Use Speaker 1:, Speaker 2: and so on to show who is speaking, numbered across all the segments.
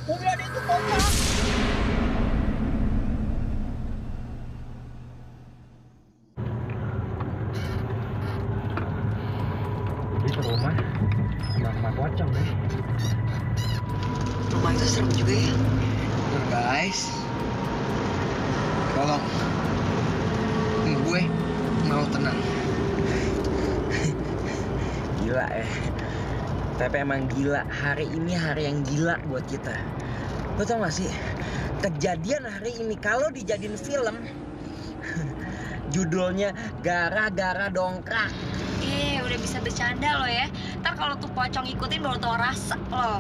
Speaker 1: Mobil ada itu kocak.
Speaker 2: Jadi ke rumah sama pocong nih.
Speaker 3: Rumah itu serem juga ya.
Speaker 1: Guys, tolong. Gue mau tenang.
Speaker 2: Gila ya. Tapi emang gila, hari ini hari yang gila buat kita. Lo tau gak sih, kejadian hari ini kalau dijadiin film, judulnya Gara-gara Dongkrak.
Speaker 3: Udah bisa bercanda lo ya. Ntar kalau tuh pocong ikutin baru tau rasa lo.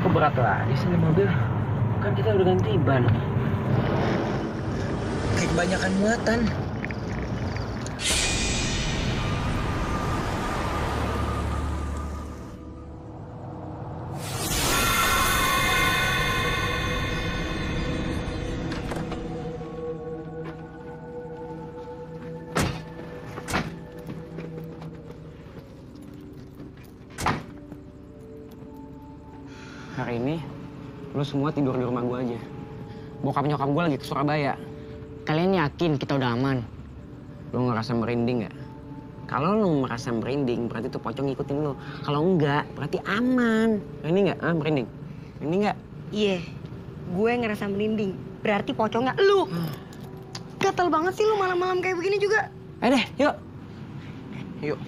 Speaker 2: Kok berat lagi sih ini mobil? Kan kita udah ganti ban. Kayak kebanyakan muatan. Hari ini, lu semua tidur di rumah gua aja. Bokap nyokap gua lagi ke Surabaya. Kalian yakin kita udah aman? Lu ngerasa merinding nggak? Kalau lu merasa merinding, berarti tuh pocong ngikutin lu. Kalau enggak, berarti aman. Merinding nggak? Merinding? Merinding nggak?
Speaker 3: Iya, gue ngerasa merinding. Berarti pocongnya lu. Gatel banget sih lu malam-malam kayak begini juga.
Speaker 2: Ayo deh, yuk. Yuk.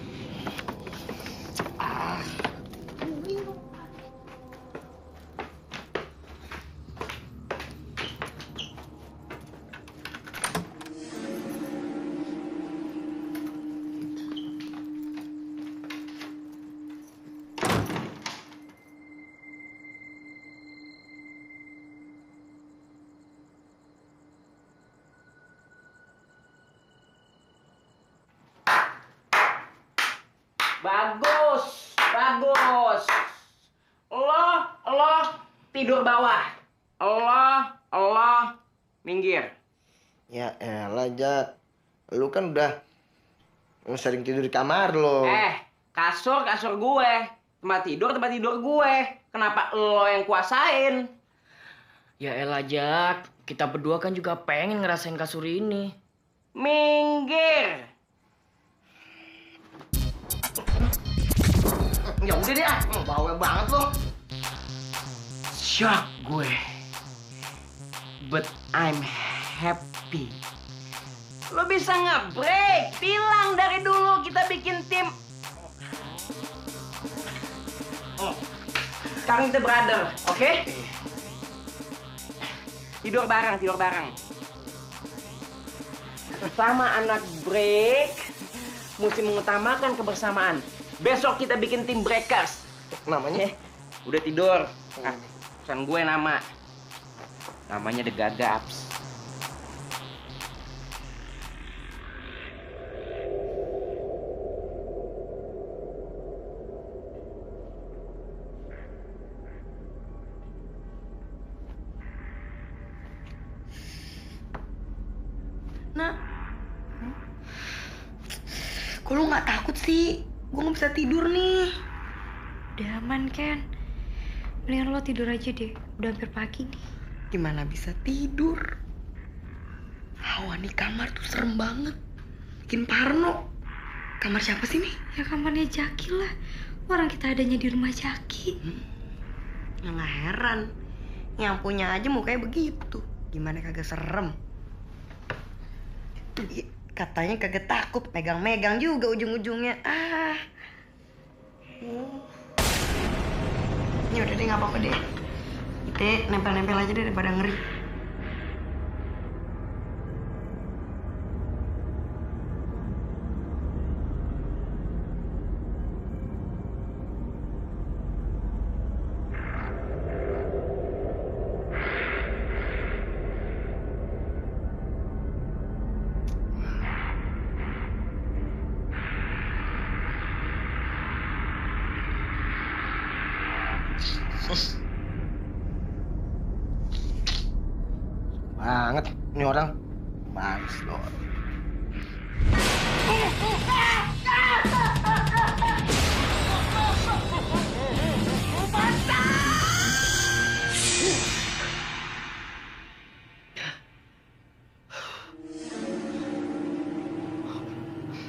Speaker 2: Bagus, bagus. Lo tidur bawah. Lo minggir.
Speaker 1: Ya elah, Ja. Lu kan udah sering tidur di kamar lo.
Speaker 2: Kasur gue. Tempat tidur gue. Kenapa lo yang kuasain?
Speaker 4: Ya elah, Jak. Kita berdua kan juga pengen ngerasain kasur ini.
Speaker 2: Minggir.
Speaker 1: Ya udah deh, bawel banget lo.
Speaker 2: Shock gue. But I'm happy. Lo bisa nge-break. Bilang dari dulu kita bikin tim. Sekarang kita brother, oke? Tidur bareng. Sama anak break, mesti mengutamakan kebersamaan. Besok kita bikin tim breakers.
Speaker 1: Namanya?
Speaker 2: Udah tidur. Pesan gue nama. Namanya The Gagaps.
Speaker 3: Nah, kok lu nggak takut sih? Gue nggak bisa tidur nih. Udah aman, Ken. Mendingan lo tidur aja deh. Udah hampir pagi nih. Gimana bisa tidur? Hawa di kamar tuh serem banget. Bikin parno. Kamar siapa sih nih? Ya kamarnya Jaki lah. Orang kita adanya di rumah Jaki. Ya nggak heran. Yang punya aja mukanya begitu. Gimana kagak serem? Katanya kagak takut, megang-megang juga ujung-ujungnya. Ini udah deh, nggak apa-apa deh. Kita nempel-nempel aja deh daripada ngeri.
Speaker 1: banget ini orang. Males loh.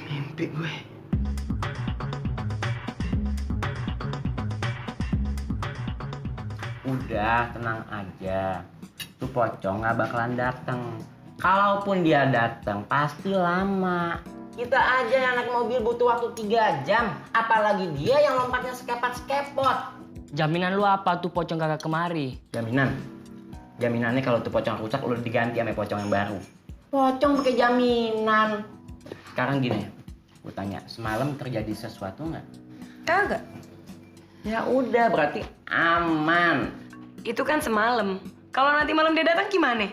Speaker 1: Mimpi gue.
Speaker 2: Udah, tenang aja. Tuh pocong nggak bakalan datang. Kalaupun dia datang, pasti lama. Kita aja yang naik mobil butuh waktu 3 jam. Apalagi dia yang lompatnya sekepot-sekepot.
Speaker 4: Jaminan lu apa tuh pocong kagak kemari?
Speaker 2: Jaminan? Jaminannya kalau tuh pocong rusak, udah diganti sama pocong yang baru. Pocong pakai jaminan. Sekarang gini, gue tanya, semalam terjadi sesuatu nggak?
Speaker 3: Kagak.
Speaker 2: Ya udah, berarti aman.
Speaker 3: Itu kan semalam. Kalau nanti malam dia datang gimana?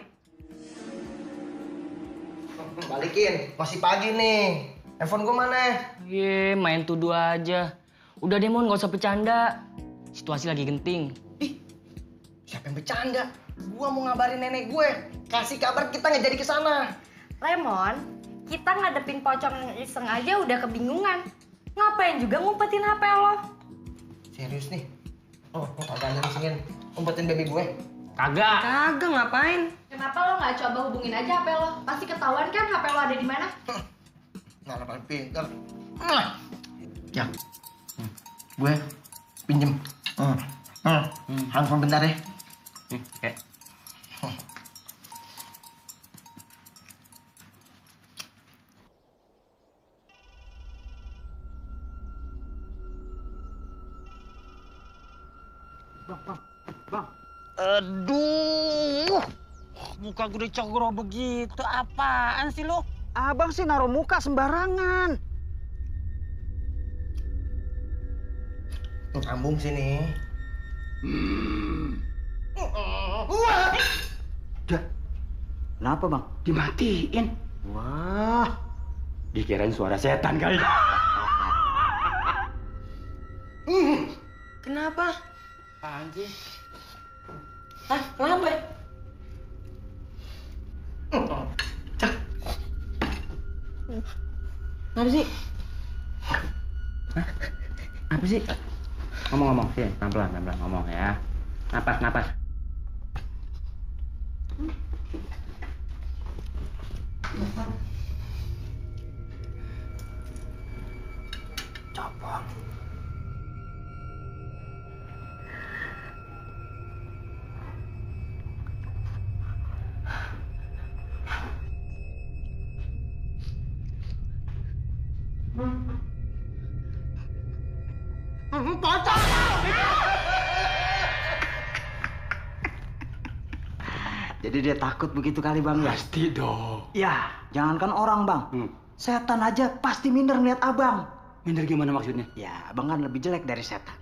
Speaker 1: Balikin, masih pagi nih. Handphone gue mana?
Speaker 4: Ye, main tuduh aja. Udah deh Mon, gak usah bercanda. Situasi lagi genting.
Speaker 1: Ih, siapa yang bercanda? Gua mau ngabarin nenek gue. Kasih kabar kita nggak jadi kesana.
Speaker 3: Lemon, kita ngadepin pocong yang iseng aja udah kebingungan. Ngapain juga ngumpetin HP lo?
Speaker 1: Serius nih? Oh, kagak nyering umpetin baby gue.
Speaker 4: Kagak.
Speaker 3: Kagak, ngapain?
Speaker 5: Kenapa lo nggak coba hubungin aja HP lo? Pasti ketahuan kan HP lo ada di mana?
Speaker 1: Nah, paling pintar. Ya, gue pinjem. Handphone bentar deh.
Speaker 2: Oke.
Speaker 6: Bang. Aduh, muka gue dicogro begitu. Apaan sih lo? Abang sih naruh muka sembarangan.
Speaker 1: Ngambung sini.
Speaker 6: Dah, kenapa bang? Dimatiin. Wah, dikirain suara setan kali.
Speaker 3: Kenapa?
Speaker 6: Apaan sih?
Speaker 3: Hah, kenapa?
Speaker 2: Apa sih? Hah? Apa sih? Ngomong-ngomong, sini, pelan-pelan ngomong ya. Napas.
Speaker 1: Capek.
Speaker 6: Jadi dia takut begitu kali bang ya?
Speaker 7: Pasti dong.
Speaker 6: Ya, jangankan orang bang. Setan aja pasti minder ngeliat abang.
Speaker 7: Minder gimana maksudnya?
Speaker 6: Ya, abang kan lebih jelek dari setan.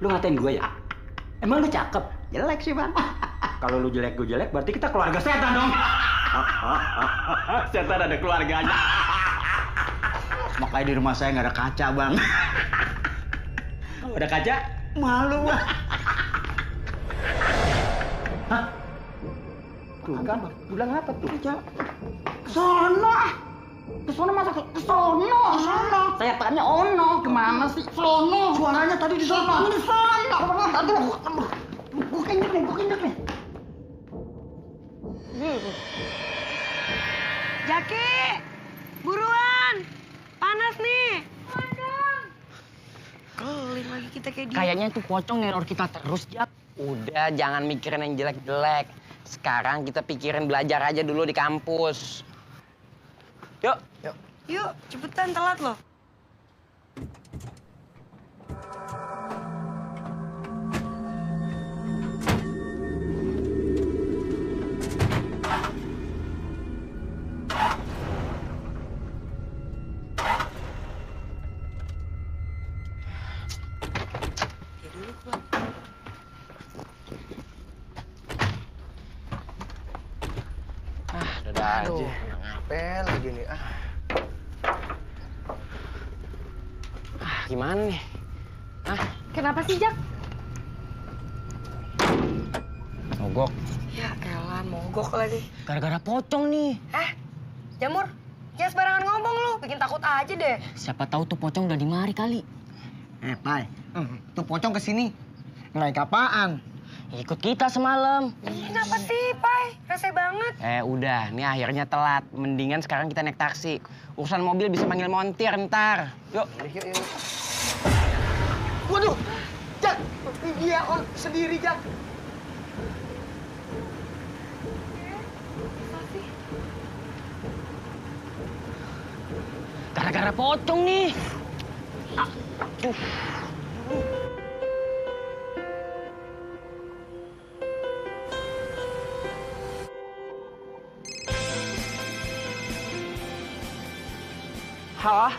Speaker 7: Lu ngatain gue ya? Emang lu cakep?
Speaker 6: Jelek sih bang.
Speaker 7: Kalau lu jelek, gue jelek, berarti kita keluarga setan dong. Setan ada keluarganya.
Speaker 6: Makanya di rumah saya nggak ada kaca bang.
Speaker 7: Oh, ada kaca?
Speaker 6: Malu bang.
Speaker 7: Hah?
Speaker 6: Tuh kan, bilang apa tuh? Sono. Kesono masa kesono. Saya tanya ono. Kemana sih? Sono. Suaranya tadi di sono. Di sono. Aduh. Gue kenyek nih.
Speaker 3: Jaki! Buruan! Panas nih! Kelin lagi kita kayak dia.
Speaker 2: Kayaknya itu pocong neror kita terus, Jak. Udah, jangan mikirin yang jelek-jelek. Sekarang kita pikirin belajar aja dulu di kampus. Yuk.
Speaker 3: Yuk, cepetan telat loh.
Speaker 1: Dadah aja. Ngapel lagi nih.
Speaker 2: Gimana nih?
Speaker 5: Kenapa sih, Jak?
Speaker 2: Mogok.
Speaker 3: Ya elah. mogok lagi.
Speaker 2: Gara-gara pocong nih.
Speaker 3: Jamur, jangan sembarangan ngomong lu. Bikin takut aja deh.
Speaker 2: Siapa tahu tuh pocong udah di mari kali.
Speaker 1: Pai, tuh pocong kesini. Naik apaan?
Speaker 2: Ikut kita semalam.
Speaker 3: Kenapa sih, Pai? Rese banget.
Speaker 2: Udah, nih akhirnya telat. Mendingan sekarang kita naik taksi. Urusan mobil bisa panggil montir ntar. Yuk.
Speaker 1: Yuk. Waduh, Jak, dia sendiri, Jak.
Speaker 2: Gara-gara pocong nih. Halo?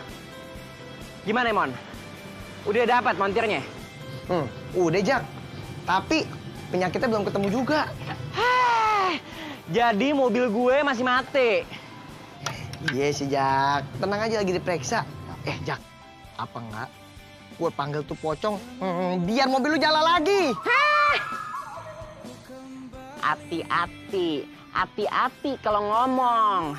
Speaker 2: Gimana, Mon? Udah dapat montirnya?
Speaker 1: Udah, Jak. Tapi penyakitnya belum ketemu juga.
Speaker 2: Jadi mobil gue masih mati.
Speaker 1: Iya sih, Jak. Tenang aja, lagi diperiksa. Jak, apa enggak? Gue panggil tuh pocong, biar mobil lu jalan lagi.
Speaker 2: Hati-hati kalau ngomong.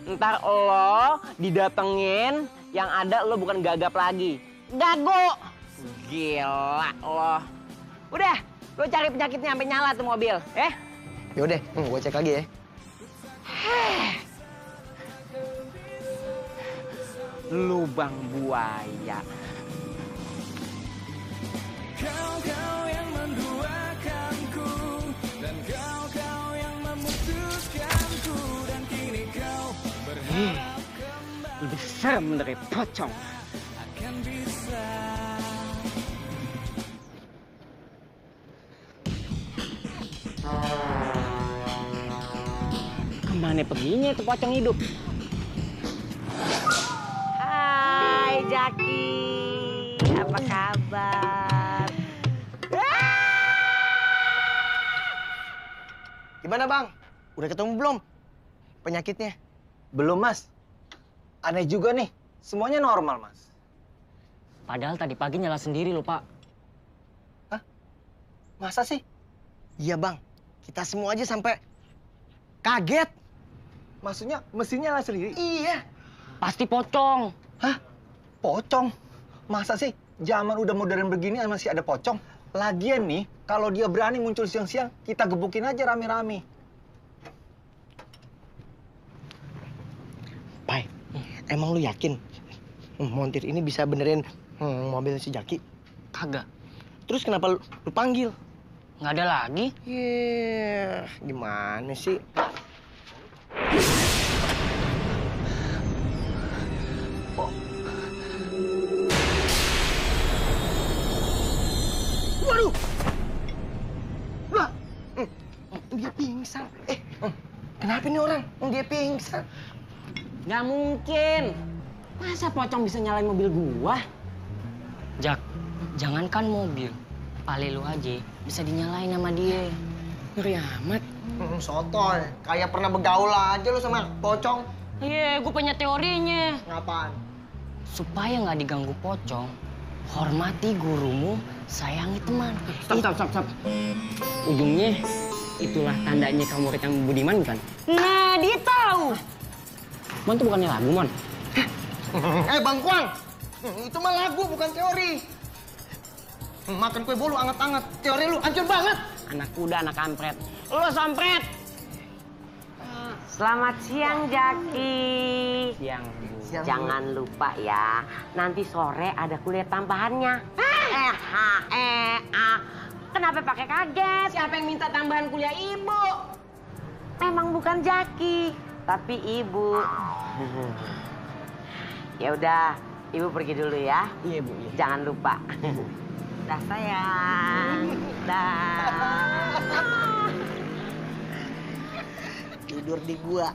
Speaker 2: Ntar lo didatengin, yang ada lo bukan gagap lagi. Gago! Gila lo. Udah, lo cari penyakitnya sampai nyala tuh mobil,
Speaker 1: Yaudah, gue cek lagi ya.
Speaker 2: Lubang buaya.
Speaker 8: Kau yang menduakanku dan kau yang memutuskanku dan kini kau berharap
Speaker 2: Lebih serem dari pocong.
Speaker 8: akan bisa.
Speaker 2: Kemana perginya itu pocong hidup?
Speaker 9: Hai Jaki, apa kabar?
Speaker 1: Gimana, Bang? Udah ketemu belum penyakitnya?
Speaker 6: Belum, Mas. Aneh juga nih. Semuanya normal, Mas.
Speaker 2: Padahal tadi pagi nyala sendiri loh, Pak.
Speaker 6: Masa sih?
Speaker 1: Iya, Bang. Kita semua aja sampai kaget.
Speaker 6: Maksudnya mesinnya nyala sendiri?
Speaker 1: Iya.
Speaker 2: Pasti pocong.
Speaker 6: Pocong? Masa sih zaman udah modern begini masih ada pocong? Lagian nih, kalau dia berani muncul siang-siang, kita gebukin aja rame-rame.
Speaker 1: Pai, emang lu yakin montir ini bisa benerin mobil si Jaki?
Speaker 2: Kagak.
Speaker 1: Terus kenapa lu panggil?
Speaker 2: Nggak ada lagi.
Speaker 1: Gimana sih? Waduh! Wah! Dia pingsan. Kenapa nih orang? Dia pingsan.
Speaker 2: Nggak mungkin. Masa pocong bisa nyalain mobil gua? Jak, jangankan mobil. Pale lu aja bisa dinyalain sama dia. Ngeri amat.
Speaker 1: Sotoy. Kayak pernah begaul aja lu sama pocong.
Speaker 2: Iya, gua punya teorinya.
Speaker 1: Ngapaan?
Speaker 2: Supaya nggak diganggu pocong, hormati gurumu, sayangi teman. Stop. Ujungnya, itulah tandanya kamu murid yang budiman, kan? Nah, dia tahu. Mon tuh bukannya lagu, Mon.
Speaker 1: Bang Kuang, itu mah lagu bukan teori. Makan kue bolu anget-anget, teori lu hancur banget.
Speaker 2: Anak kuda, anak kampret. Lu sampret.
Speaker 9: Selamat siang Jaki.
Speaker 2: Siang, Bu.
Speaker 9: Jangan lupa ya, nanti sore ada kuliah tambahannya. Kenapa pakai kaget?
Speaker 2: Siapa yang minta tambahan kuliah Ibu?
Speaker 9: Memang bukan Jaki, tapi Ibu. Ya udah, Ibu pergi dulu ya.
Speaker 2: Iya, Bu. Iya.
Speaker 9: Jangan lupa. Dah sayang. Dah.
Speaker 1: Tidur di gua.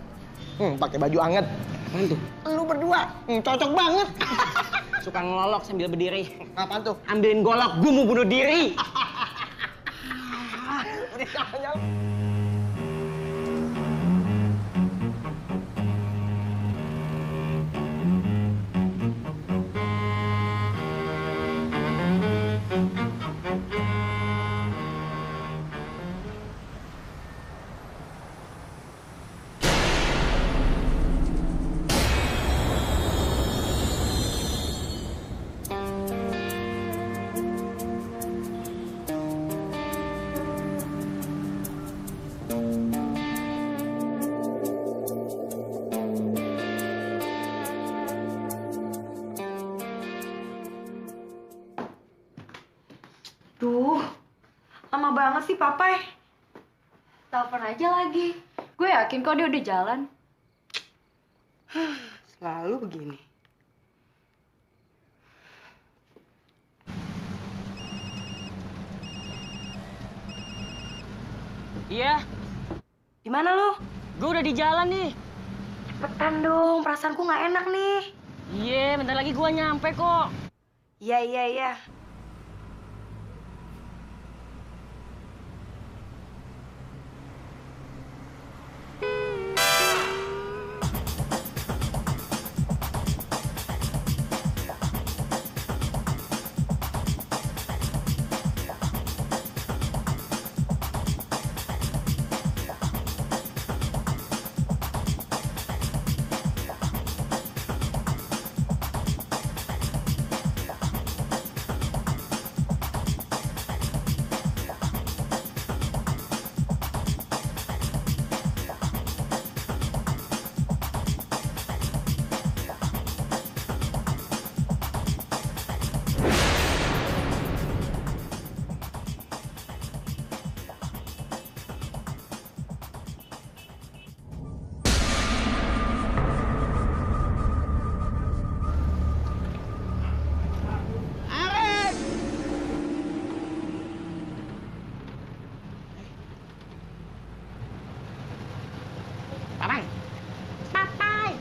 Speaker 1: Pakai baju anget.
Speaker 2: Apaan tuh?
Speaker 1: Lu berdua, cocok banget.
Speaker 2: Suka ngelolok sambil berdiri.
Speaker 1: Apaan tuh?
Speaker 2: Ambilin golok, gua mau bunuh diri.
Speaker 3: Aduh, lama banget sih Papai.
Speaker 5: Telepon aja lagi. Gue yakin kok dia udah jalan.
Speaker 3: Selalu begini.
Speaker 4: Iya,
Speaker 3: Di mana lu?
Speaker 4: gue udah di jalan nih.
Speaker 3: Cepetan dong, perasaanku nggak enak nih.
Speaker 4: Iya, bentar lagi gue nyampe kok.
Speaker 3: Iya.
Speaker 2: Papai. Papai.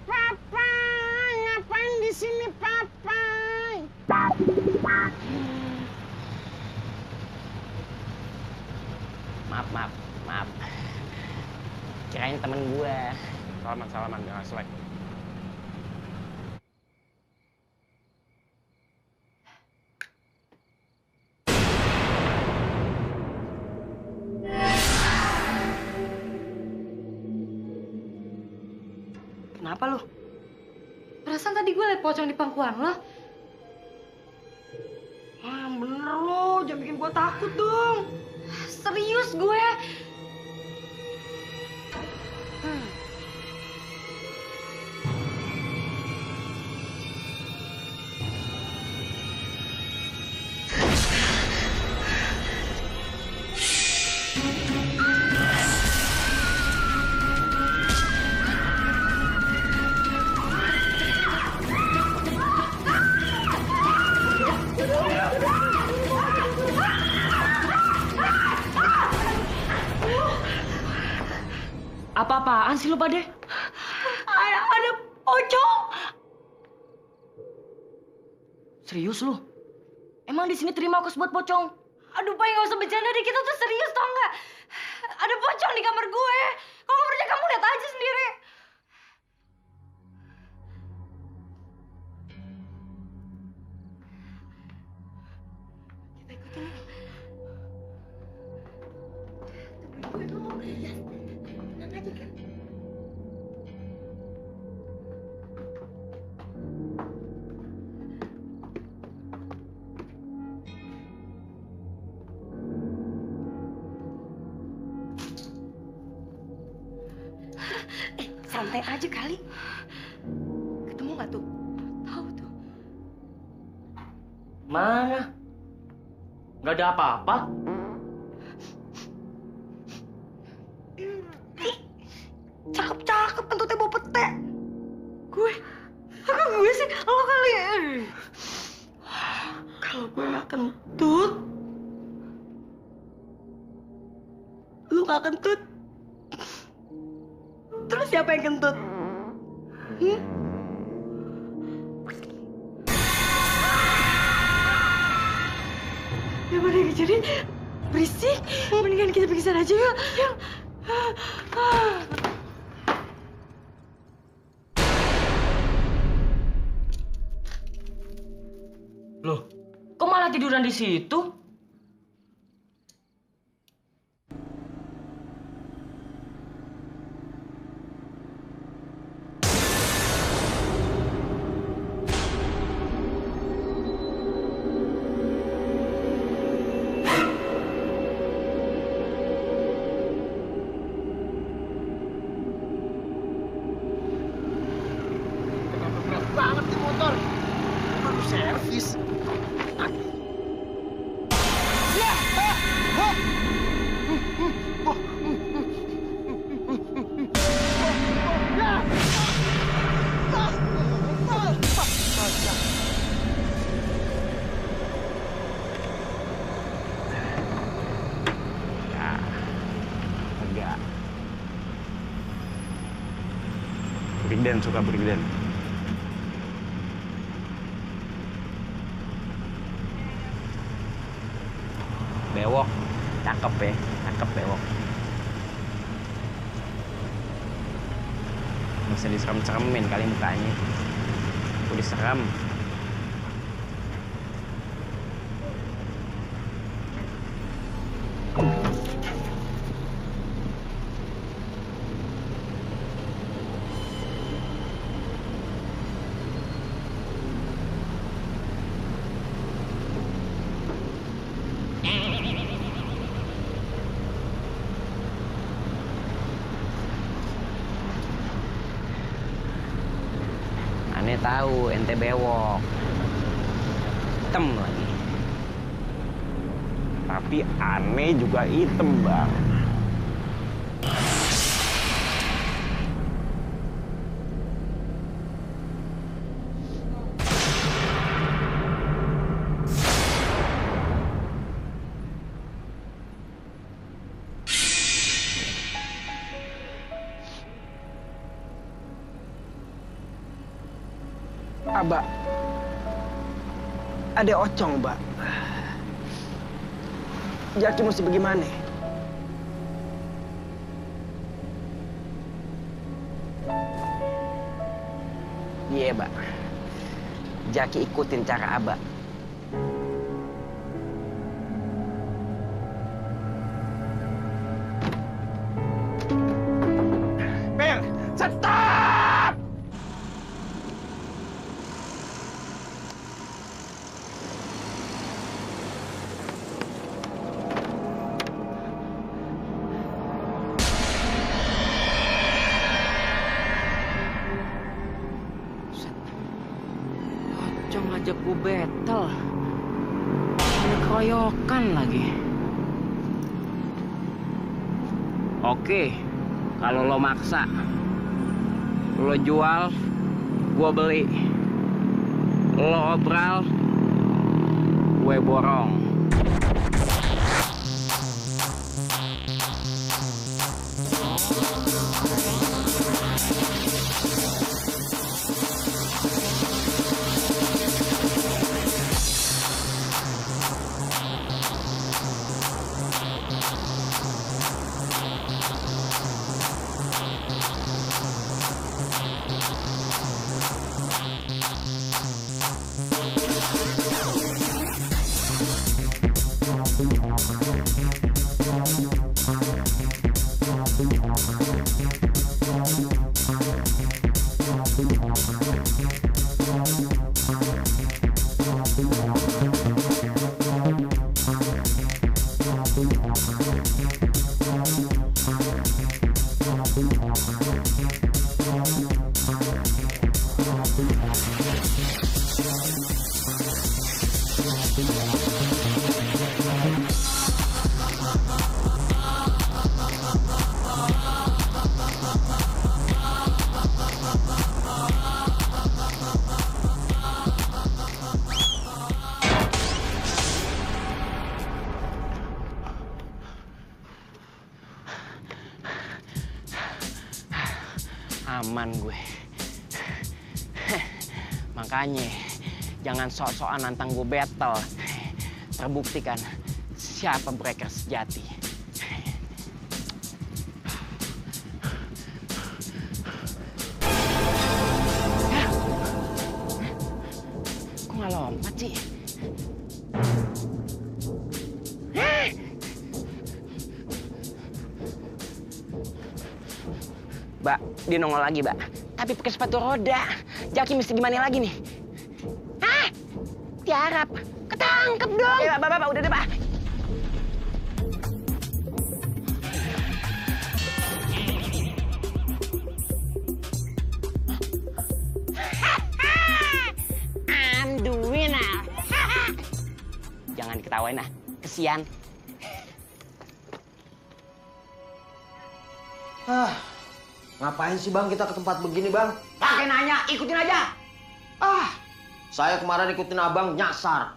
Speaker 2: Papai, ngapain di sini, Papai? Maaf. Kirain temen gue. Salaman, jangan selek.
Speaker 3: Kenapa lu?
Speaker 5: Perasaan tadi gue liat pocong di pangkuan lo.
Speaker 3: Bener lo, jangan bikin gua takut dong.
Speaker 5: Serius gue.
Speaker 4: Apa-apaan sih lu pada?
Speaker 3: Ada pocong.
Speaker 4: Serius lu? Emang di sini terima kos buat pocong?
Speaker 5: Aduh, Pai, nggak usah bercanda deh. Kita tuh serius, tau nggak? Ada pocong di kamar gue. Kalau nggak percaya, kamu lihat aja sendiri.
Speaker 3: Kita ikutin yuk. Tenang aja kan. Santai aja kali. Ketemu nggak tuh? Tahu tuh.
Speaker 4: Mana? Nggak ada apa-apa.
Speaker 3: Cakep kentutnya bawa pete. Gue sih, lo kali ya. Kalau gue nggak kentut, lu nggak kentut. Terus siapa yang kentut? Daripada jadi berisik, mendingan kita pergi sana aja yuk.
Speaker 4: Loh, kok malah tiduran di situ?
Speaker 1: Kenapa berat banget nih motor? Baru servis.
Speaker 2: Enggak. Brigden suka Brigden. Bewok, cakep ya, cakep bewok. Bisa diserem-seremin kali mukanya. Udah serem. Aneh tahu ente bewok, hitam lagi. Tapi aneh juga hitam bang.
Speaker 1: Abah, ada Ocong, Mbak. Jaki mesti bagaimana?
Speaker 2: Iya, Mbak. Jaki ikutin cara Abah.
Speaker 1: Bel, stop!
Speaker 2: Ocong ngajak gue battle. Ada keroyokan lagi. Oke, kalau lo maksa, lo jual, gue beli. Lo obral, gue borong. Aman gue. Makanya jangan sok-sokan nantang gue battle. Terbuktikan siapa breaker sejati. Kok nggak lompat sih? Mbak, dia nongol lagi, Mbak. Tapi pakai sepatu roda. Jaki mesti gimana lagi nih? Hah? Tiarap. Ketangkep dong. Ya, Bapak, udah deh, Pak. I'm the winner. Jangan diketawain, ah. Kesian.
Speaker 6: Ngapain sih bang kita ke tempat begini bang?
Speaker 9: Pakai nanya, ikutin aja.
Speaker 6: Saya kemarin ikutin abang nyasar.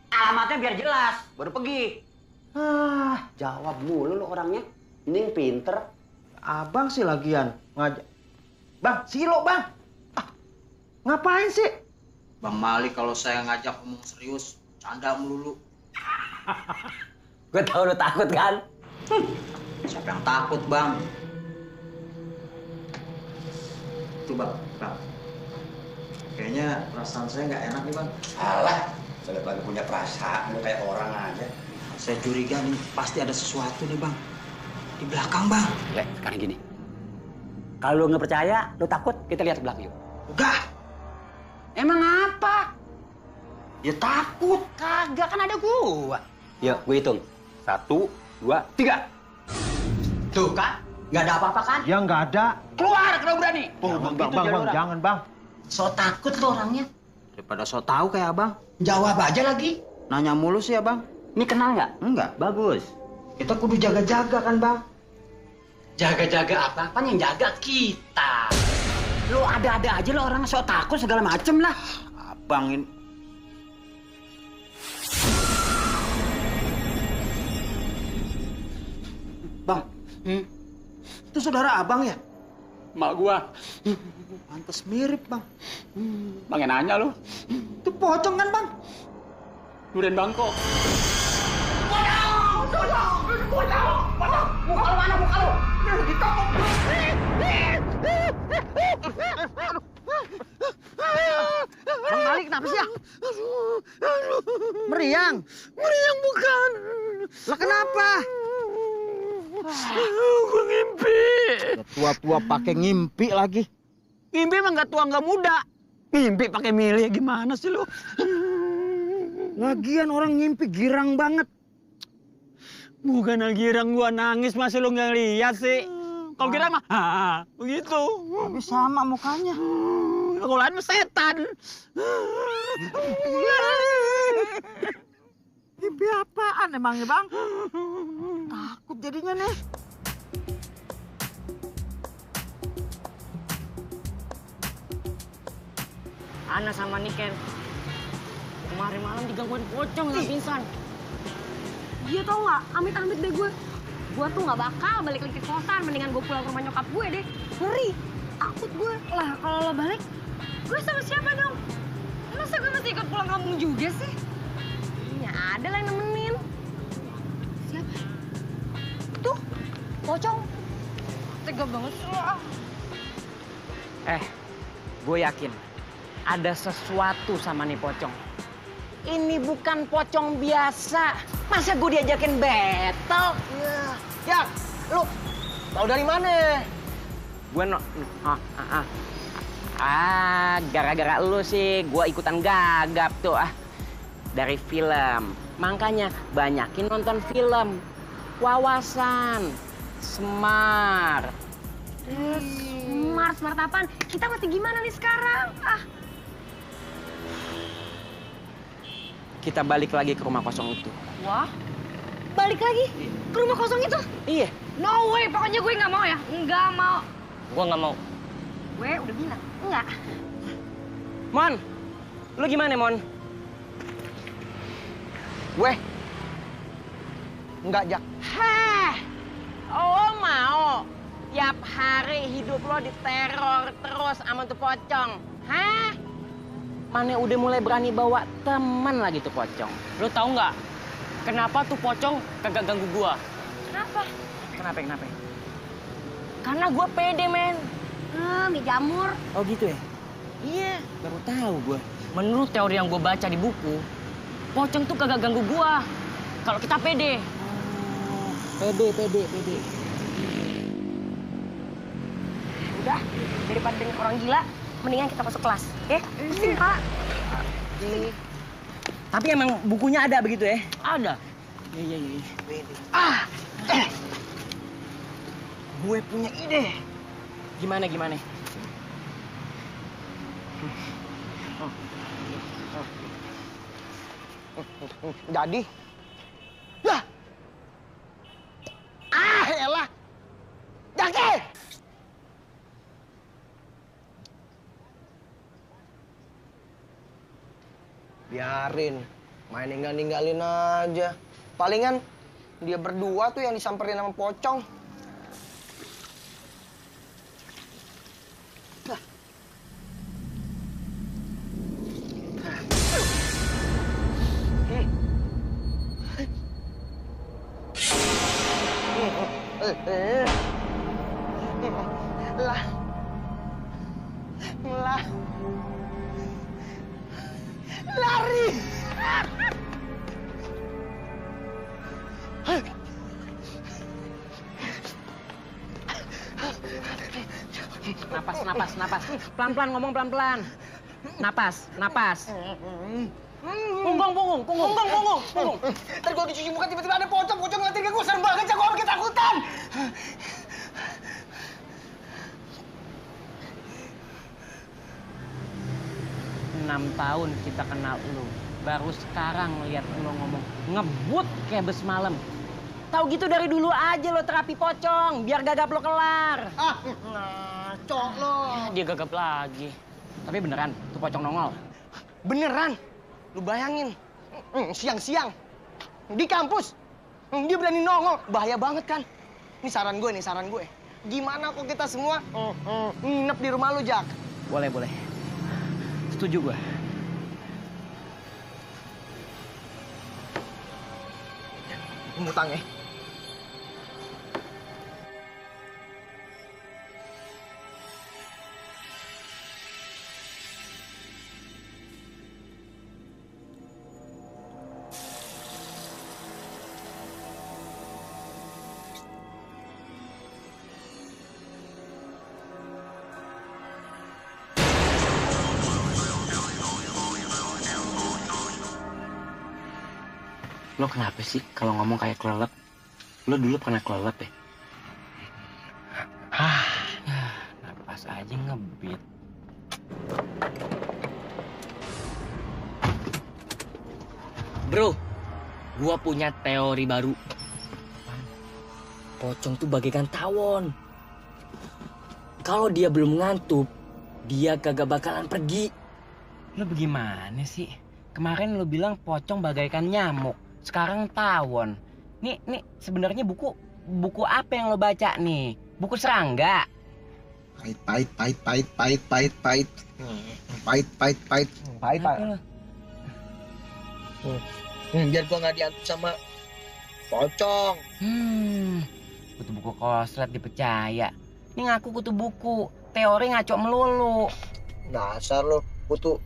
Speaker 9: Alamatnya biar jelas, baru pergi. Jawab mulu lu orangnya. Ini pinter.
Speaker 6: Abang sih lagian ngajak. Bang, silo bang. Ngapain sih?
Speaker 10: Bang Malik kalau saya ngajak ngomong serius, canda melulu.
Speaker 9: Gue tau lu takut kan?
Speaker 10: Siapa yang takut, Bang? Tuh, Bang. Kayaknya perasaan saya nggak enak nih, Bang.
Speaker 11: Alah, saya lagi punya perasaan, lu kayak orang aja.
Speaker 10: Saya curiga nih, pasti ada sesuatu nih, Bang. Di belakang, Bang.
Speaker 9: Le, sekarang gini. Kalau lu nggak percaya, lu takut, kita lihat ke belakang yuk.
Speaker 10: Enggak.
Speaker 9: Emang apa?
Speaker 10: Ya takut.
Speaker 9: Kagak, kan ada gua. Yuk, gue hitung. 1, 2, 3. Tuh kan, nggak ada apa-apa kan?
Speaker 6: Ya nggak ada.
Speaker 9: Keluar kalau berani.
Speaker 6: Bang, jangan bang.
Speaker 10: So takut lo orangnya.
Speaker 6: Daripada so tahu kayak abang.
Speaker 10: Jawab aja lagi.
Speaker 6: Nanya mulu sih abang.
Speaker 9: Ini kenal nggak?
Speaker 6: Enggak.
Speaker 9: Bagus.
Speaker 6: Kita kudu jaga-jaga kan bang.
Speaker 9: Jaga-jaga apa? Apaan yang jaga kita? Lo ada-ada aja lo orang sok takut segala macem lah.
Speaker 6: Abang ini. Bang, itu saudara abang ya?
Speaker 7: Mak gua.
Speaker 6: Pantes mirip bang.
Speaker 7: Bang yang nanya lu.
Speaker 6: Itu pocong kan bang?
Speaker 7: Durian Bangkok.
Speaker 9: Muka lu mana muka lu?
Speaker 6: Bang Malik kenapa sih ya? Meriang? Meriang bukan. Lah kenapa?
Speaker 7: Gua ngimpi.
Speaker 6: Tua-tua pakai ngimpi lagi.
Speaker 7: Ngimpi emang nggak tua nggak muda. Ngimpi pakai milih gimana sih lu?
Speaker 6: Lagian orang ngimpi girang banget.
Speaker 7: Bukan girang gua nangis masih lu nggak lihat sih. Kalau girang mah, begitu.
Speaker 6: Tapi sama mukanya.
Speaker 7: Kalau lain mah setan.
Speaker 6: Mimpi apaan emangnya bang? Takut jadinya nih.
Speaker 2: Ana sama Niken kemarin malam digangguin pocong nggak pingsan.
Speaker 5: Dia tau nggak, amit-amit deh gue. Gue tuh nggak bakal balik lagi ke kosan, mendingan gue pulang ke rumah nyokap gue deh. Ngeri, takut gue. Lah kalau lo balik, gue sama siapa dong? Masa gue mesti ikut pulang kampung juga sih? Ya ada lah yang nemenin. Siapa? Tuh, pocong. Tega banget sih lo.
Speaker 2: Gue yakin ada sesuatu sama nih pocong. Ini bukan pocong biasa. Masa gue diajakin battle?
Speaker 1: Ya, lu tahu dari mana?
Speaker 2: Gue gara-gara lu sih gue ikutan gagap tuh dari film. Makanya banyakin nonton film. Wawasan, smart.
Speaker 5: Smart apaan? Kita mesti gimana nih sekarang?
Speaker 2: Kita balik lagi ke rumah kosong itu.
Speaker 5: Wah, balik lagi ke rumah kosong itu?
Speaker 2: Iya.
Speaker 5: No way, pokoknya gue nggak mau ya. Nggak mau.
Speaker 4: Gua nggak mau.
Speaker 5: Gue udah bilang, enggak.
Speaker 2: Mon, lu gimana Mon?
Speaker 1: Gue enggak, Jak.
Speaker 2: Hah, lo mau tiap hari hidup lo diteror terus sama tuh pocong? Hah? Mana udah mulai berani bawa teman lagi tuh pocong.
Speaker 4: Lu tahu nggak? Kenapa tuh pocong kagak ganggu gua?
Speaker 5: Kenapa?
Speaker 2: Kenapa?
Speaker 4: Karena gua pede, men.
Speaker 5: Mie jamur.
Speaker 2: Oh gitu ya? Iya, baru tahu gua.
Speaker 4: Menurut teori yang gua baca di buku, pocong tuh kagak ganggu gua. Kalau kita pede.
Speaker 2: Pede.
Speaker 5: Udah, daripada dengan orang gila, mendingan kita masuk kelas, oke? Sini, Pak.
Speaker 2: Tapi emang bukunya ada begitu ya?
Speaker 4: Ada.
Speaker 2: Iya.
Speaker 1: Gue punya ide.
Speaker 2: Gimana?
Speaker 1: Jadi, lah, elah, biarin. Main ninggalin aja. Palingan dia berdua tuh yang disamperin sama pocong. Lari!
Speaker 2: Napas. Pelan-pelan ngomong pelan-pelan. Napas. Punggung.
Speaker 1: Ntar gua dicuci muka tiba-tiba ada pocong ngeliatin ke gua, serem banget, gua bikin ketakutan.
Speaker 2: 6 tahun kita kenal lu. Baru sekarang lihat lu ngomong ngebut kayak bes malam. Tahu gitu dari dulu aja lo terapi pocong, biar gagap lo kelar.
Speaker 1: Ngaco lo.
Speaker 4: Dia gagap lagi.
Speaker 2: Tapi beneran, tuh pocong nongol.
Speaker 1: Beneran. Lu bayangin, siang-siang di kampus, dia berani nongol. Bahaya banget kan? Ini saran gue. Gimana kok kita semua nginep di rumah lu, Jak?
Speaker 2: Boleh. Setuju gue.
Speaker 1: Ngutang ya?
Speaker 2: Lo kenapa sih kalau ngomong kayak kelelep? Lo dulu pernah kelelep ya? Napas aja ngebit.
Speaker 4: Bro, gua punya teori baru. Pocong tuh bagaikan tawon. Kalau dia belum ngantuk, dia kagak bakalan pergi.
Speaker 2: Lo bagaimana sih? Kemarin lo bilang pocong bagaikan nyamuk. Sekarang tawon. Nih sebenarnya buku apa yang lo baca nih? Buku serangga.
Speaker 11: Pahit.
Speaker 1: Biar gua nggak diantuk sama pocong.
Speaker 2: Kutu buku koslet dipercaya. Ini ngaku kutu buku. Teori ngaco melulu.
Speaker 1: Dasar lo, kutu.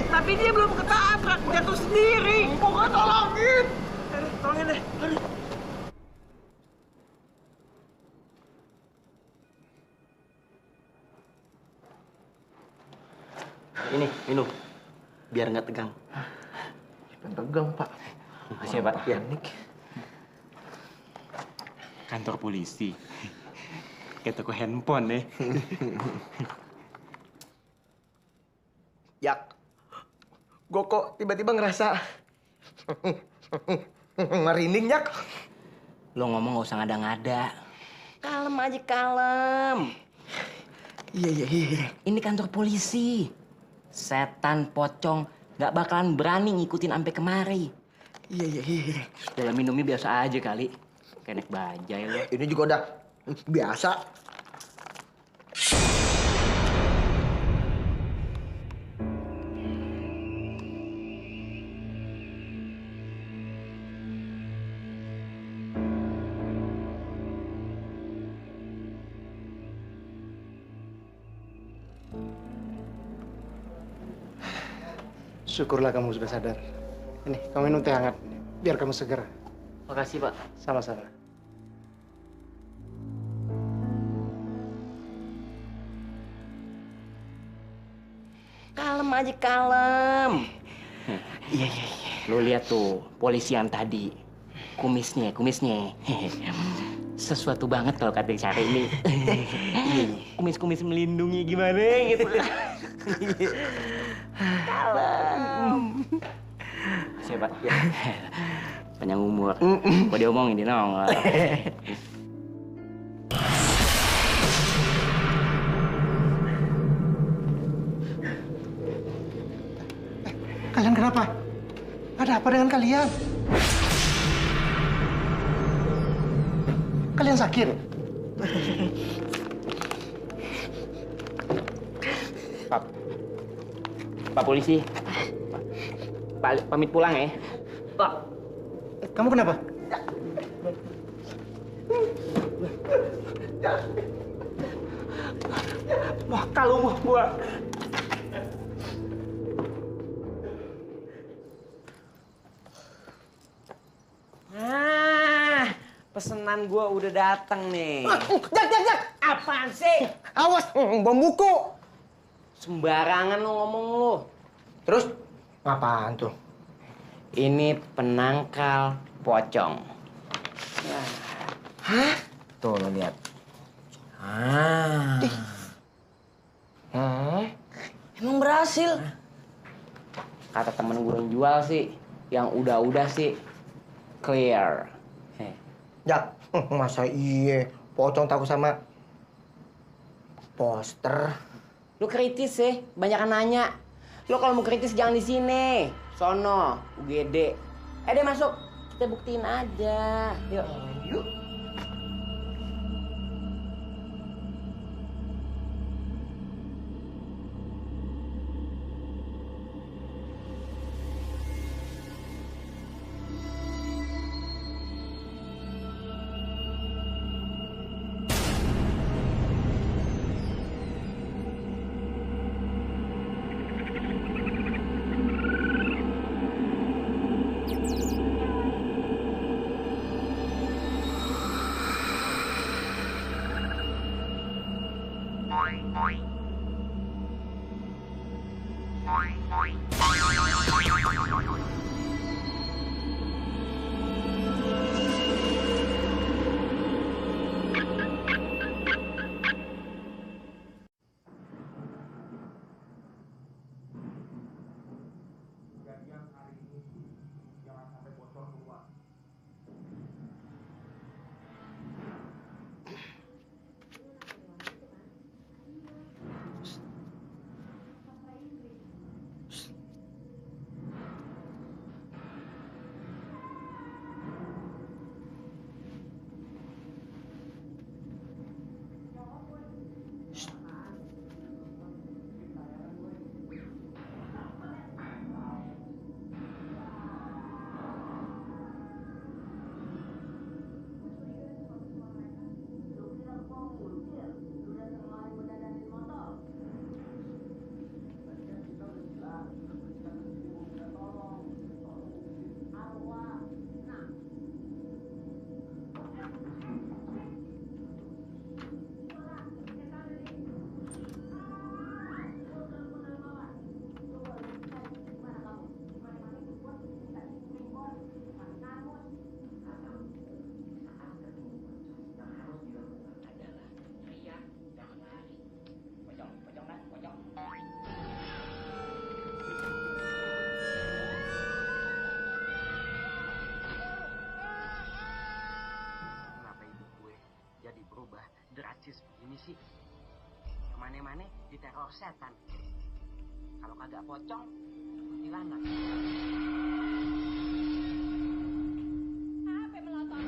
Speaker 6: Tapi dia belum ketabrak, jatuh sendiri. Bukan tolongin. Tolongin deh.
Speaker 9: Ini, minum. Biar nggak tegang.
Speaker 11: Tegang, Pak.
Speaker 9: Makasih ya, Pak. Ya.
Speaker 7: Kantor polisi. Kayak toko handphone nih.
Speaker 1: Jak, gue kok tiba-tiba ngerasa merinding, Jak.
Speaker 2: Lo ngomong gak usah ngada-ngada. Kalem aja, kalem.
Speaker 1: Iya.
Speaker 2: Ini kantor polisi. Setan pocong gak bakalan berani ngikutin sampai kemari.
Speaker 1: Iya.
Speaker 2: Dalam minumnya biasa aja kali. Kayak naik bajai lo.
Speaker 1: Ini juga udah biasa. Syukurlah kamu sudah sadar. Ini, kamu minum teh hangat. Biar kamu seger.
Speaker 4: Makasih, Pak.
Speaker 1: Sama-sama.
Speaker 4: Kalem aja, kalem. Iya. Lu lihat tuh, polisi yang tadi. Kumisnya. Sesuatu banget kalau kata cara ini. Kumis-kumis melindungi gimana gitu. Kalem. Siapa? Panjang umur. Kok dia omongin, dia nongol.
Speaker 1: Kalian kenapa? Ada apa dengan kalian? Kalian sakit?
Speaker 4: Pak polisi. Pak, pamit pulang ya. Pak.
Speaker 1: Kamu kenapa?
Speaker 4: Wah, kalau mau gua. Pesanan gua udah datang nih.
Speaker 1: Jak!
Speaker 4: Apaan sih?
Speaker 1: Awas, bom buku.
Speaker 4: Sembarangan lu ngomong lu.
Speaker 1: Terus? Apaan tuh?
Speaker 4: Ini penangkal pocong.
Speaker 1: Hah?
Speaker 4: Tuh lo lihat. Emang berhasil? Kata temen gue yang jual sih, yang udah sih clear.
Speaker 1: Jak, masa iya pocong takut sama poster?
Speaker 4: Lu kritis sih, banyak nanya. Lu kalau mau kritis jangan di sini. Sono, UGD. Deh masuk, kita buktiin aja. Yuk.
Speaker 2: drastis begini sih? Kemana-mana diteror setan. Kalau kagak pocong, kuntilanak.
Speaker 5: Apa melotot?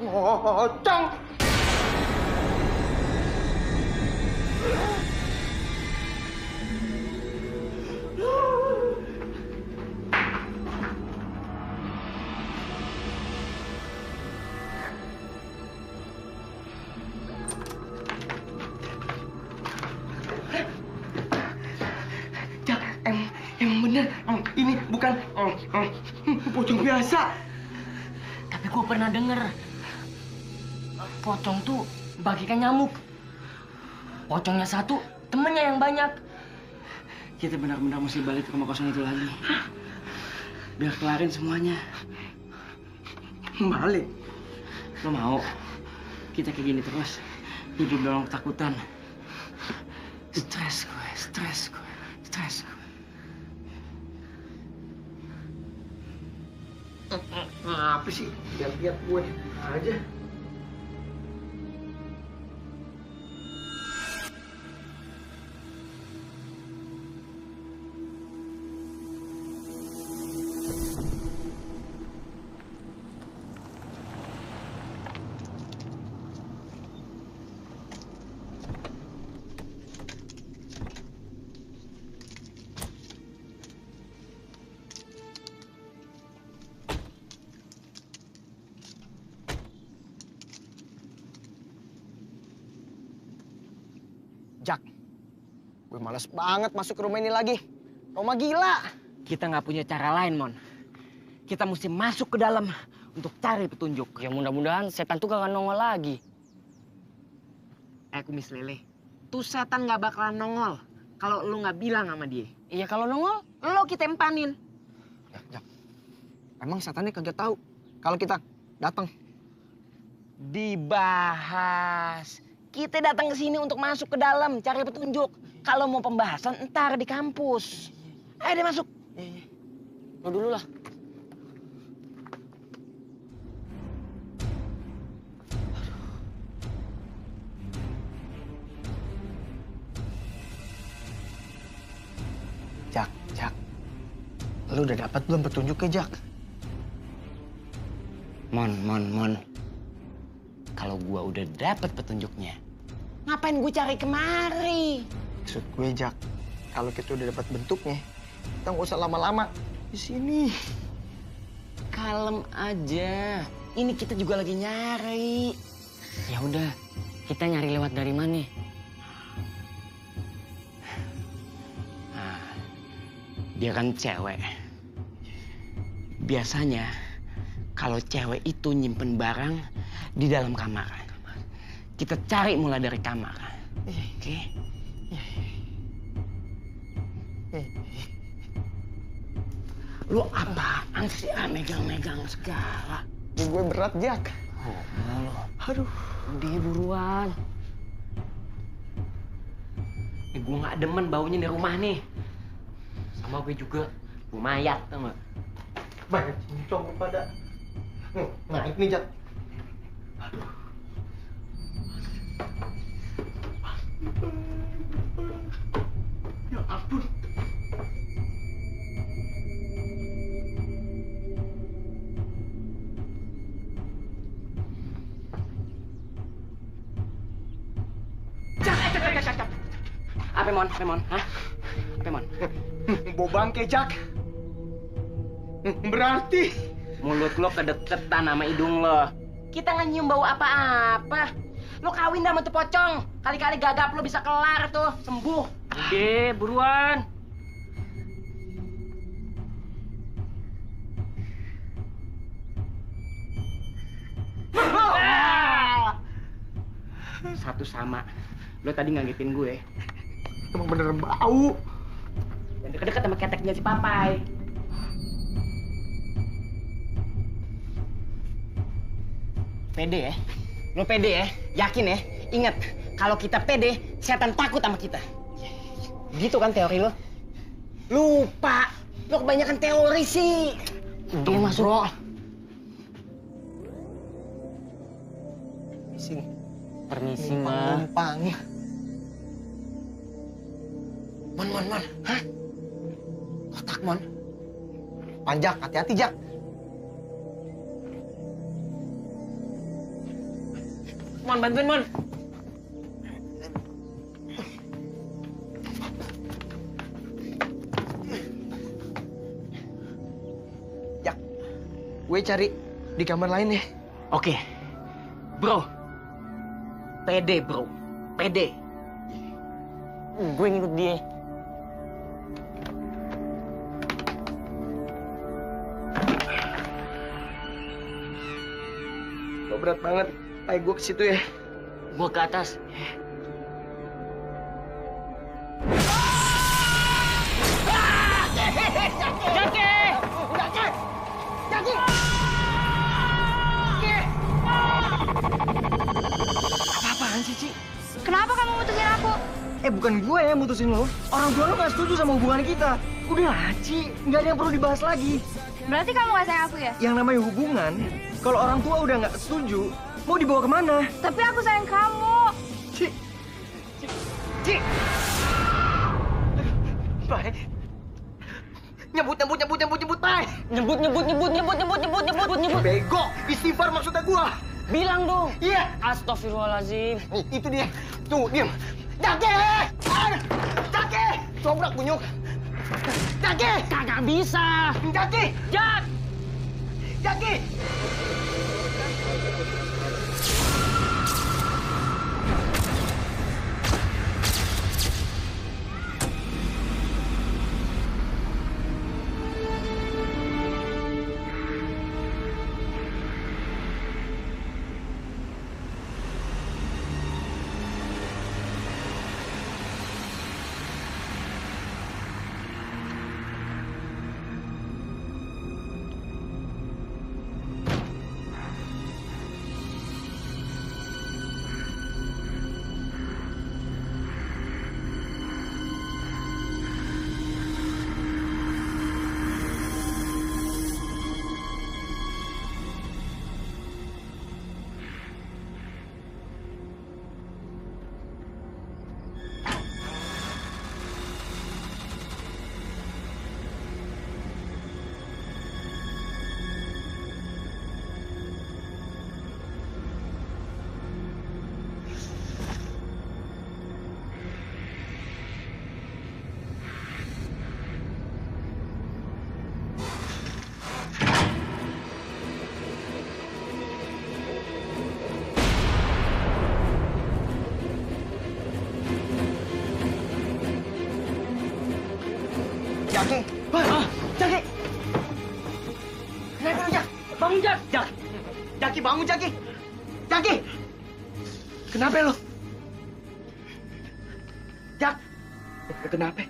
Speaker 1: Pocong! Pocong biasa.
Speaker 4: Tapi gue pernah denger pocong tuh bagikan nyamuk. Pocongnya satu, temennya yang banyak.
Speaker 2: Kita benar-benar mesti balik ke rumah kosong itu lagi. Biar kelarin semuanya.
Speaker 1: Balik?
Speaker 2: Lo mau? Kita kayak gini terus. Hidup dalam ketakutan. Stres gue.
Speaker 1: Apa sih? Lihat-lihat gue aja. Jak, gue males banget masuk ke rumah ini lagi. Rumah gila.
Speaker 4: Kita nggak punya cara lain, Mon. Kita mesti masuk ke dalam untuk cari petunjuk.
Speaker 2: Ya mudah-mudahan setan tuh gak nongol lagi.
Speaker 4: Kumis lele. Tuh setan nggak bakalan nongol kalau lu nggak bilang sama dia.
Speaker 2: Iya kalau nongol,
Speaker 4: Lo kita empanin.
Speaker 1: Jak, emang setannya kagak tahu kalau kita datang.
Speaker 4: Dibahas. Kita datang ke sini untuk masuk ke dalam, cari petunjuk. Kalau mau pembahasan, ntar di kampus. Ayo deh masuk.
Speaker 2: Lo dulu lah.
Speaker 1: Jak, lu udah dapat belum petunjuknya, Jak?
Speaker 4: Mon. Kalau gua udah dapat petunjuknya, ngapain gue cari kemari?
Speaker 1: Maksud gue, Jak, kalau kita udah dapat bentuknya, kita nggak usah lama-lama di sini.
Speaker 4: Kalem aja. Ini kita juga lagi nyari.
Speaker 2: Ya udah, kita nyari lewat dari mana?
Speaker 4: Nah, dia kan cewek. Biasanya kalau cewek itu nyimpen barang di dalam kamar. Kita cari mulai dari kamar. Oke? Lu apaan sih megang-megang segala?
Speaker 1: Gue berat, Jak.
Speaker 4: Aduh,
Speaker 2: Udah buruan.
Speaker 4: Gue nggak demen baunya di rumah nih. Sama gue juga, gue mayat tau gak?
Speaker 1: Banyak cincong pada. Naik nih, Jak. Aduh. Ya ampun.
Speaker 4: Apa Mon? Hah? Apa Mon?
Speaker 1: Bau bangke, Jak. Berarti
Speaker 4: Mulut lo kedeketan sama hidung lo. Kita nggak nyium bau apa-apa. Lo kawin sama tuh pocong. Kali-kali gagap lo bisa kelar tuh, sembuh. Udah, buruan. Satu sama. Lo tadi ngagetin gue.
Speaker 1: emang bener bau.
Speaker 4: Dan deket-deket sama keteknya si Papai. Pede ya? Lo pede ya? Yakin ya? Ingat, kalau kita pede, setan takut sama kita. Gitu kan teori lo? Lupa. Lo kebanyakan teori sih.
Speaker 2: Dia masuk. Bro. Permisi, Ma.
Speaker 1: Numpang.
Speaker 4: Mon. Hah? Kotak, Mon.
Speaker 1: Panjak, hati-hati, Jak.
Speaker 4: Mon, bantuin, Mon.
Speaker 1: Jak, gue cari di kamar lain ya.
Speaker 4: Oke. Bro. Pede, bro. Pede.
Speaker 2: Gue ngikut dia.
Speaker 1: berat banget. Ayo gue ke situ ya.
Speaker 2: Gua ke atas.
Speaker 1: Apa-apaan sih, Ci?
Speaker 3: Kenapa kamu mutusin aku?
Speaker 1: Bukan gue yang mutusin lo. Orang tua lo gak setuju sama hubungan kita. Udah lah, Ci. Nggak ada yang perlu dibahas lagi.
Speaker 3: Berarti kamu gak sayang aku ya?
Speaker 1: Yang namanya hubungan, kalau orang tua udah nggak setuju, mau dibawa kemana?
Speaker 3: Tapi aku sayang kamu.
Speaker 1: Ci. Pai. Nyebut, Pai.
Speaker 2: Nyebut.
Speaker 1: Bego, istighfar maksudnya gua.
Speaker 2: Bilang dong.
Speaker 1: Iya.
Speaker 2: Astagfirullahaladzim.
Speaker 1: Itu dia. Tunggu, diam. Jaki! Cobrak bunyuk. Jaki!
Speaker 2: Kagak bisa.
Speaker 1: Jaki! Jaki! Jaki! Jaki! Kenapa lu, Jak? Bangun, Jak! Jaki, bangun, Jaki! Jaki! Kenapa lu? Jak! Kenapa?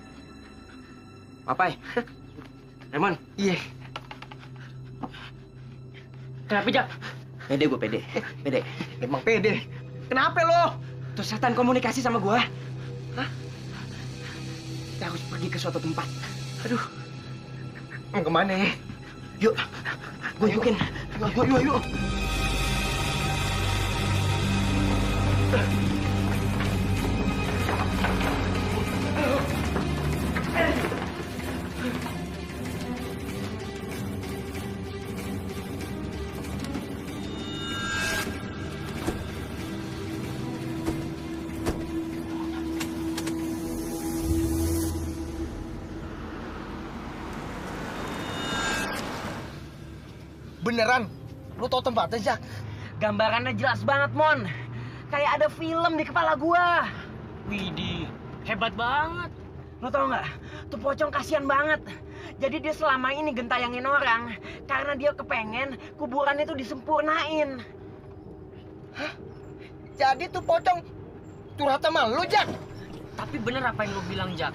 Speaker 2: Papai. Emon.
Speaker 1: Iya.
Speaker 2: Kenapa, Jak?
Speaker 1: Pede gue, pede. Emang pede. Kenapa lo?
Speaker 2: Tuh setan komunikasi sama gua.
Speaker 1: Hah? Kita harus pergi ke suatu tempat. Aduh. Mau kemana ya? Yuk. Gue ikutin. Yuk. Beneran? Lu tau tempatnya, Jak?
Speaker 4: Gambarannya jelas banget, Mon. Kayak ada film di kepala gua.
Speaker 2: Widih, hebat banget.
Speaker 4: Lo tau nggak? Tuh pocong kasihan banget. Jadi dia selama ini gentayangin orang karena dia kepengen kuburannya tuh disempurnain.
Speaker 1: Hah? Jadi tuh pocong curhat sama lu, Jak?
Speaker 2: Tapi bener apa yang lu bilang, Jak?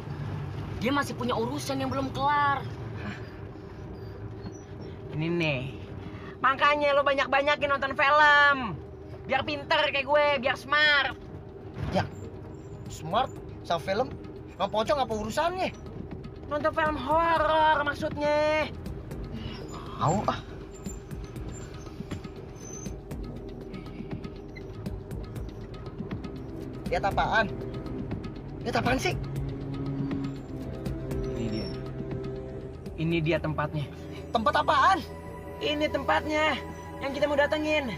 Speaker 2: Dia masih punya urusan yang belum kelar.
Speaker 4: Ini nih. Makanya lo banyak-banyakin nonton film. Biar pinter kayak gue, biar smart.
Speaker 1: Ya, smart sama film? Sama pocong apa urusannya?
Speaker 4: Nonton film horor maksudnya.
Speaker 1: Mau ah. Lihat apaan? Lihat apaan sih?
Speaker 4: Ini dia tempatnya.
Speaker 1: Tempat apaan?
Speaker 4: Ini tempatnya yang kita mau datengin.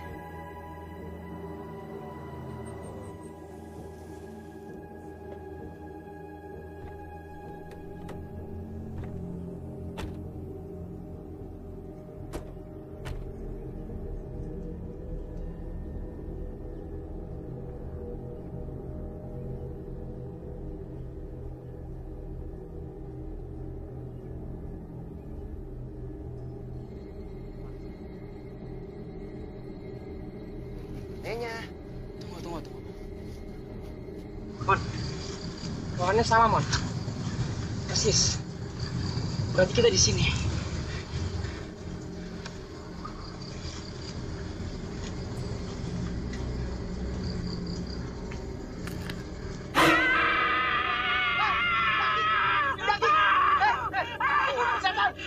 Speaker 1: Kayaknya. Tunggu. Mon, ruangannya sama, Mon. Persis. Berarti kita di sini.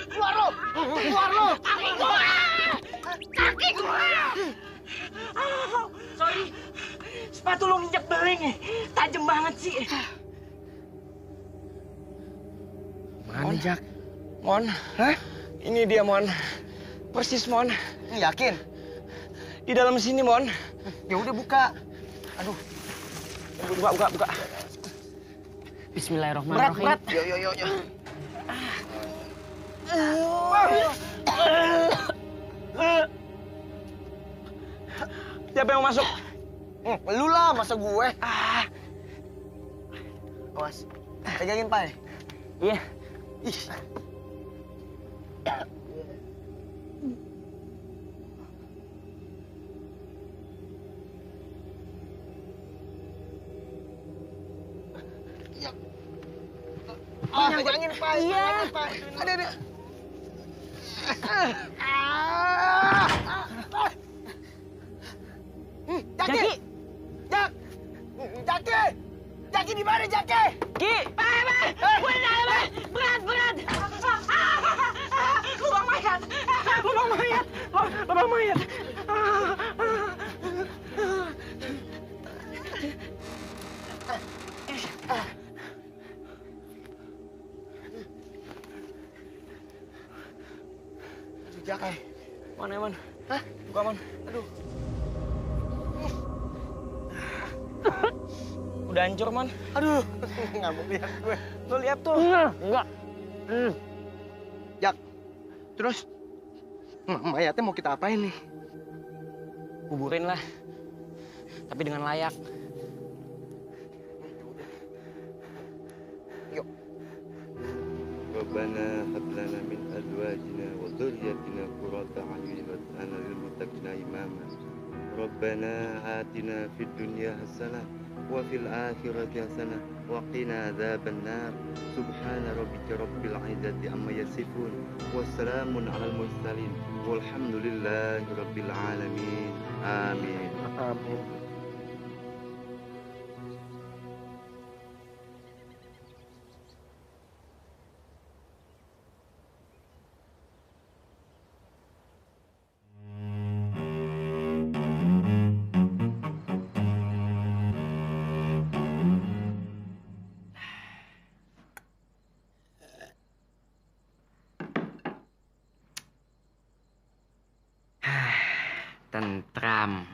Speaker 1: Keluar lo! Kaki gua! Sorry, sepatu lo nginjek beling, tajam banget sih. Mana, Jak? Mon, hah? Ini dia, Mon. Persis, Mon. Yakin? Di dalam sini, Mon. Ya udah buka. Aduh. Buka.
Speaker 2: Bismillahirrahmanirrahim.
Speaker 1: Berat. Yo. Siapa yang mau masuk? Lu lah, masa gue? Awas, pegangin, Pai.
Speaker 2: Iya.
Speaker 1: Ih. Pegangin, Pai. Iya. Ada. Jaki di mana, Jaki?
Speaker 2: Ki!
Speaker 1: Gue di dalam, berat. Lubang mayat. Jaki, mana, Mon? Hah? Buka, Mon. Aduh. Udah hancur, Mon. Aduh, nggak mau lihat gue. Lo lihat tuh.
Speaker 2: Enggak.
Speaker 1: Jak, terus mayatnya mau kita apain nih?
Speaker 2: Kuburin lah. Tapi dengan layak.
Speaker 1: Yuk.
Speaker 12: Rabbana hab lana min azwajina wa dhurriyyatina qurrata a'yunin waj'alna lil muttaqina imama. Rabbana atina fid dunya hasanah wa fil akhirati hasanah wa qina adzaban nar. Subhana rabbika rabbil izzati amma yasifun wa salamun 'alal mursalin walhamdulillahi rabbil alamin. Amin.
Speaker 1: Amin.
Speaker 2: Tentram.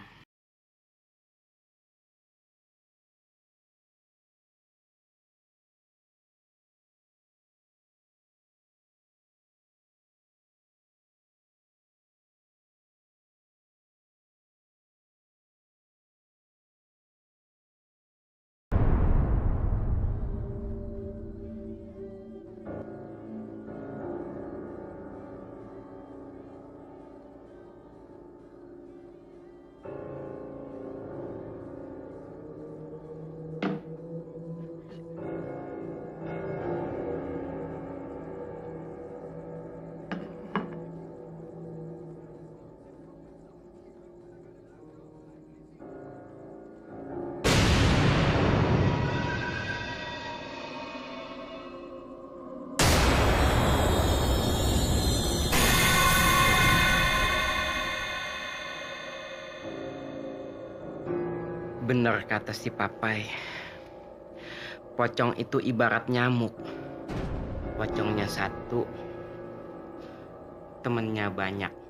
Speaker 2: Bener kata si Papai. Pocong itu ibarat nyamuk. Pocongnya satu, temennya banyak.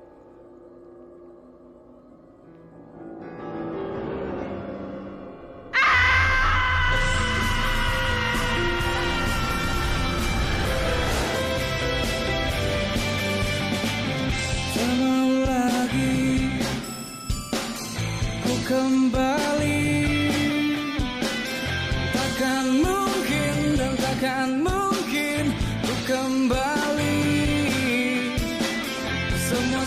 Speaker 8: Kembali, takkan mungkin ku kembali. Semua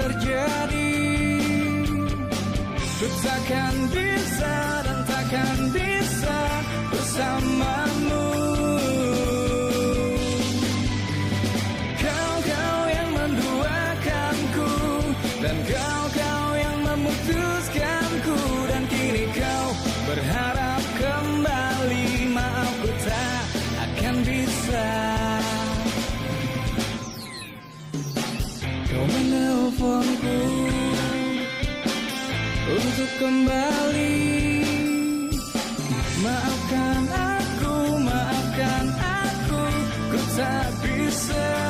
Speaker 8: terjadi. Ku takkan bisa dan takkan bisa bersamamu. Kau yang menduakanku, dan kau yang memutuskanku, dan kini kau berharap kembali. Maaf, ku tak akan bisa. Kau menelponku untuk kembali. Maafkan aku, ku tak bisa.